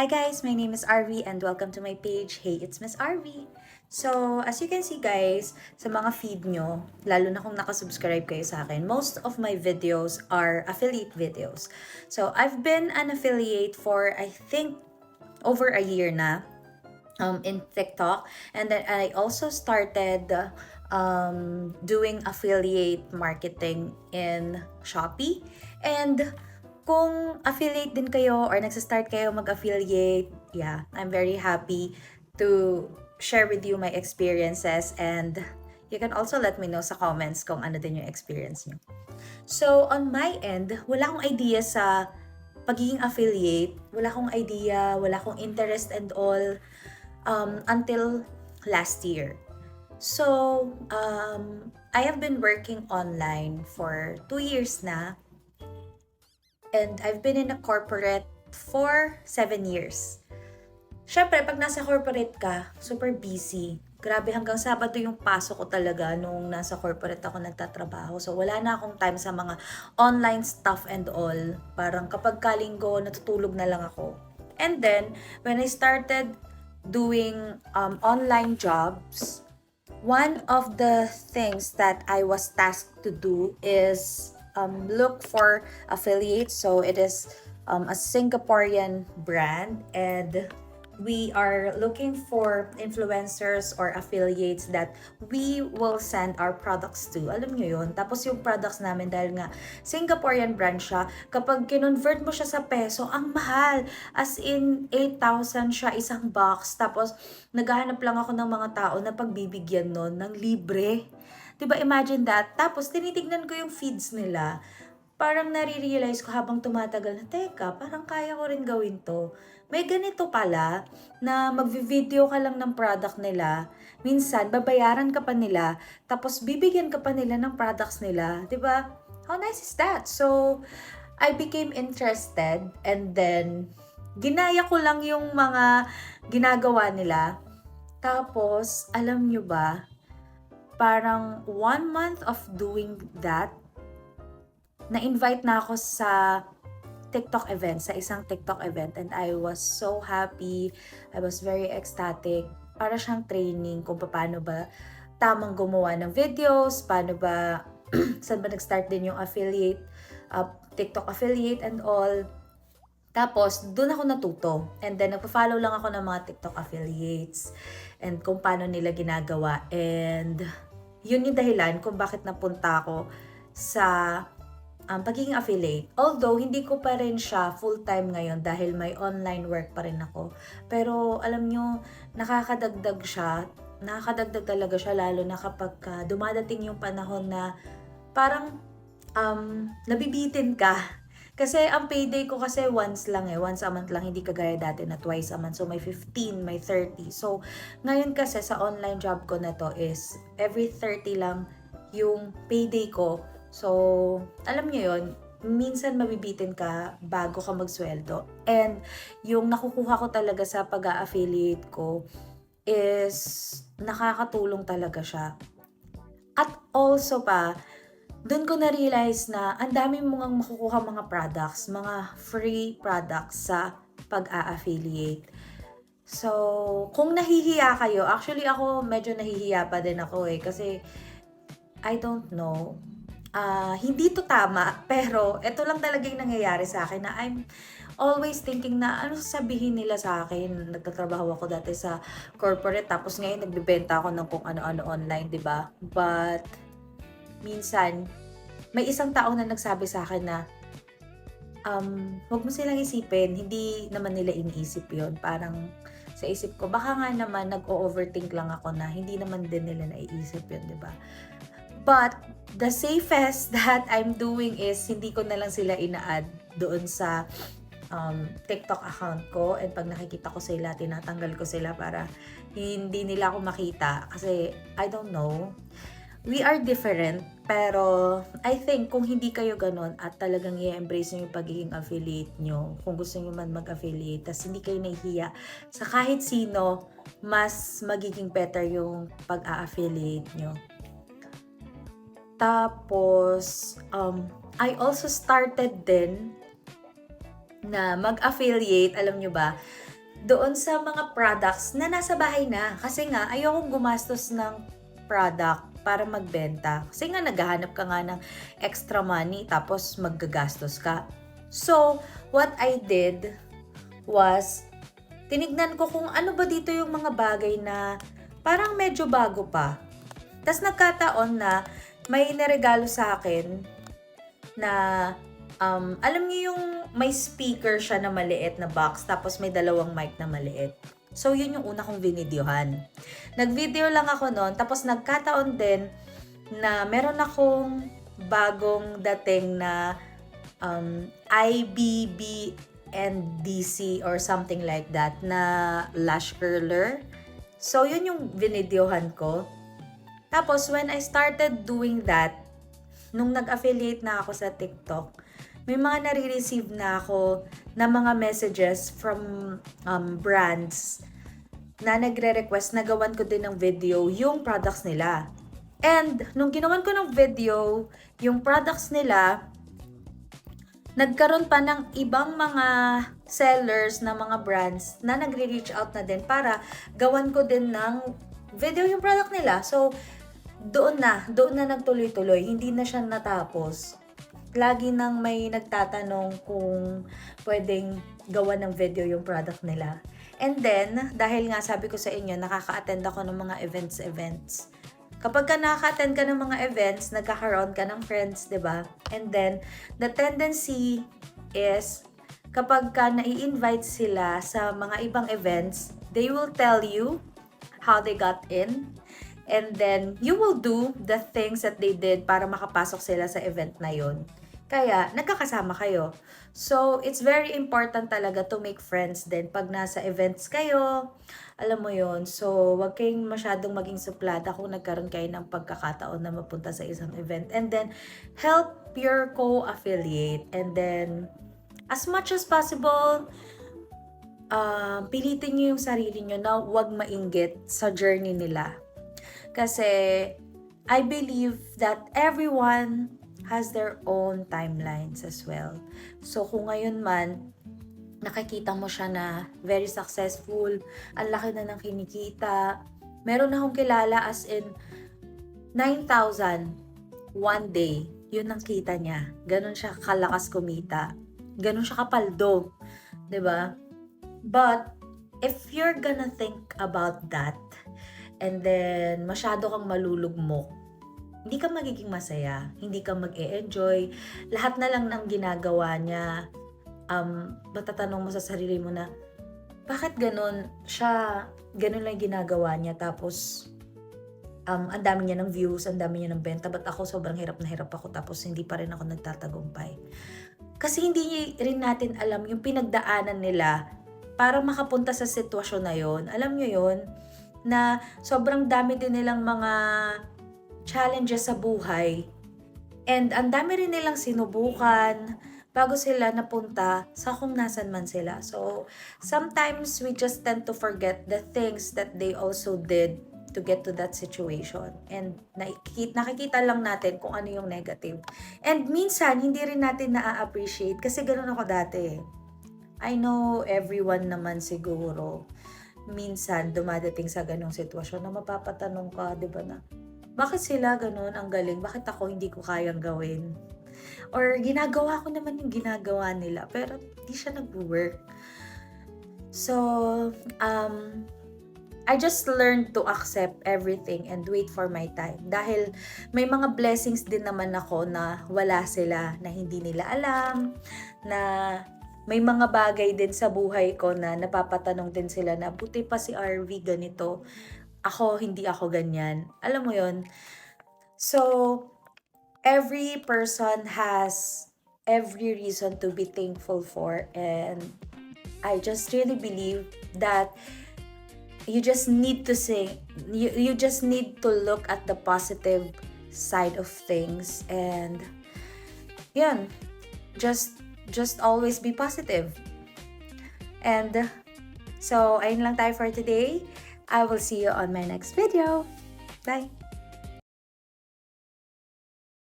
Hi guys, my name is RV and welcome to my page. Hey, it's Miss RV. So, as you can see guys, sa mga feed nyo, lalo na kung nakasubscribe kayo sa akin, most of my videos are affiliate videos. So, I've been an affiliate for, I think, over a year na in TikTok. And then I also started doing affiliate marketing in Shopee. And kung affiliate din kayo or nagsastart kayo mag-affiliate, yeah, I'm very happy to share with you my experiences, and you can also let me know sa comments kung ano din yung experience nyo. So, on my end, wala akong idea sa pagiging affiliate. Wala akong idea, wala akong interest and all until last year. So, I have been working online for 2 years na. And I've been in a corporate for 7 years. Syempre, pag nasa corporate ka, super busy. Grabe, hanggang Sabado yung pasok ko talaga nung nasa corporate ako nagtatrabaho. So, wala na akong time sa mga online stuff and all. Parang kapag kalinggo, natutulog na lang ako. And then, when I started doing online jobs, one of the things that I was tasked to do is look for affiliates. So it is a Singaporean brand, and we are looking for influencers or affiliates that we will send our products to. Alam nyo yun? Tapos yung products namin, dahil nga Singaporean brand siya, kapag kinonvert mo siya sa peso, ang mahal. As in, 8,000 siya isang box. Tapos, naghahanap lang ako ng mga tao na pagbibigyan nun ng libre. Diba, imagine that? Tapos, tinitignan ko yung feeds nila. Parang nare-realize ko habang tumatagal na, teka, parang kaya ko rin gawin to. May ganito pala, na magvi-video ka lang ng product nila, minsan babayaran ka pa nila, tapos bibigyan ka pa nila ng products nila, 'di ba? How nice is that? So, I became interested, and then ginaya ko lang yung mga ginagawa nila. Tapos, alam nyo ba, parang 1 month of doing that, na-invite na ako sa TikTok event, sa isang TikTok event, and I was so happy. I was very ecstatic. Para siyang training kung paano ba tamang gumawa ng videos, paano ba, saan ba nag-start din yung affiliate, TikTok affiliate and all. Tapos, doon ako natuto. And then, nagpa-follow lang ako ng mga TikTok affiliates and kung paano nila ginagawa. And, yun yung dahilan kung bakit napunta ako sa pagiging affiliate. Although, hindi ko pa rin siya full-time ngayon dahil may online work pa rin ako. Pero, alam nyo, nakakadagdag siya. Nakakadagdag talaga siya, lalo na kapag dumadating yung panahon na parang nabibitin ka. Kasi ang payday ko kasi once lang once a month lang, hindi kagaya dati na twice a month. So may 15, may 30. So ngayon kasi sa online job ko na to is every 30 lang yung payday ko. So alam nyo yun, minsan mabibitin ka bago ka magsweldo. And yung nakukuha ko talaga sa pag-a-affiliate ko is nakakatulong talaga siya. At also pa, doon ko na-realize na ang dami mong makukuha mga products, mga free products sa pag-a-affiliate. So, kung nahihiya kayo, actually ako medyo nahihiya pa din ako kasi I don't know. Hindi to tama, pero ito lang talaga yung nangyayari sa akin na I'm always thinking na ano sasabihin nila sa akin. Nagtatrabaho ako dati sa corporate, tapos ngayon nagbebenta ako ng kung ano-ano online, 'di ba? But minsan may isang tao na nagsabi sa akin na wag mo silang isipin, hindi naman nila iniisip 'yon. Parang sa isip ko, baka nga naman nag-o-overthink lang ako na hindi naman din nila naiisip 'yon, 'di ba? But the safest that I'm doing is hindi ko na lang sila ina-add doon sa TikTok account ko, and pag nakikita ko sila, tinatanggal ko sila para hindi nila ako makita kasi I don't know. We are different, pero I think kung hindi kayo ganun at talagang i-embrace nyo yung pagiging affiliate nyo, kung gusto nyo man mag-affiliate, tas hindi kayo nahihiya sa kahit sino, mas magiging better yung pag-a-affiliate nyo. Tapos, I also started din na mag-affiliate, alam nyo ba, doon sa mga products na nasa bahay na. Kasi nga, ayokong gumastos ng product para magbenta. Kasi nga, naghahanap ka nga ng extra money tapos maggagastos ka. So, what I did was, tinignan ko kung ano ba dito yung mga bagay na parang medyo bago pa. Tapos nagkataon na may niregalo sa akin na alam niyo yung may speaker siya na maliit na box tapos may dalawang mic na maliit. So, yun yung una kong binidyohan. Nag-video lang ako noon tapos nagkataon din na meron akong bagong dating na IBB and DC or something like that na lash curler. So, yun yung binidyohan ko. Tapos, when I started doing that, nung nag-affiliate na ako sa TikTok, may mga nare-receive na ako na mga messages from brands na nagre-request na gawan ko din ng video yung products nila. And, nung ginawan ko ng video, yung products nila, nagkaroon pa ng ibang mga sellers na mga brands na nagre-reach out na din para gawan ko din ng video yung product nila. So, doon na nagtuloy-tuloy. Hindi na siya natapos. Lagi nang may nagtatanong kung pwedeng gawa ng video yung product nila. And then, dahil nga sabi ko sa inyo, nakaka-attend ako ng mga events. Kapag ka nakaka-attend ka ng mga events, nagkakaroon ka ng friends, 'di ba? And then, the tendency is, kapag ka nai-invite sila sa mga ibang events, they will tell you how they got in. And then, you will do the things that they did para makapasok sila sa event na yun. Kaya, nagkakasama kayo. So, it's very important talaga to make friends din pag nasa events kayo. Alam mo yon. So, wag kayong masyadong maging suplada kung nagkaroon kayo ng pagkakataon na mapunta sa isang event. And then, help your co-affiliate. And then, as much as possible, pilitin nyo yung sarili nyo na wag mainggit sa journey nila. Kasi, I believe that everyone has their own timelines as well. So, kung ngayon man, nakikita mo siya na very successful, ang laki na ng kinikita, meron akong kilala as in 9,000 one day, yun ang kita niya. Ganon siya kalakas kumita. Ganon siya kapaldo. 'Di ba? But, if you're gonna think about that, and then masyado kang malulugmok, hindi ka magiging masaya, hindi ka mag-e-enjoy, lahat na lang ng ginagawa niya, matatanong mo sa sarili mo na, bakit ganun siya, ganun lang ginagawa niya, tapos, ang dami niya ng views, ang dami niya ng benta, ba't ako sobrang hirap na hirap ako, tapos hindi pa rin ako nagtatagumpay. Kasi hindi rin natin alam yung pinagdaanan nila para makapunta sa sitwasyon na yon. Alam niyo yon na sobrang dami din nilang mga challenges sa buhay. And ang dami rin nilang sinubukan bago sila napunta sa kung nasan man sila. So, sometimes we just tend to forget the things that they also did to get to that situation. And nakikita lang natin kung ano yung negative. And minsan, hindi rin natin na-appreciate kasi ganun ako dati. I know everyone naman siguro minsan dumadating sa ganung sitwasyon na mapapatanong ka, di ba na, bakit sila ganun ang galing? Bakit ako hindi ko kayang gawin? Or ginagawa ko naman yung ginagawa nila pero di siya nag-work. So, I just learned to accept everything and wait for my time. Dahil may mga blessings din naman ako na wala sila, na hindi nila alam, na may mga bagay din sa buhay ko na napapatanong din sila na buti pa si RV ganito. Ako, hindi ako ganyan. Alam mo yon. So, every person has every reason to be thankful for, and I just really believe that you just need to you just need to look at the positive side of things, and yun, just always be positive. And so, ayun lang tayo for today. I will see you on my next video. Bye!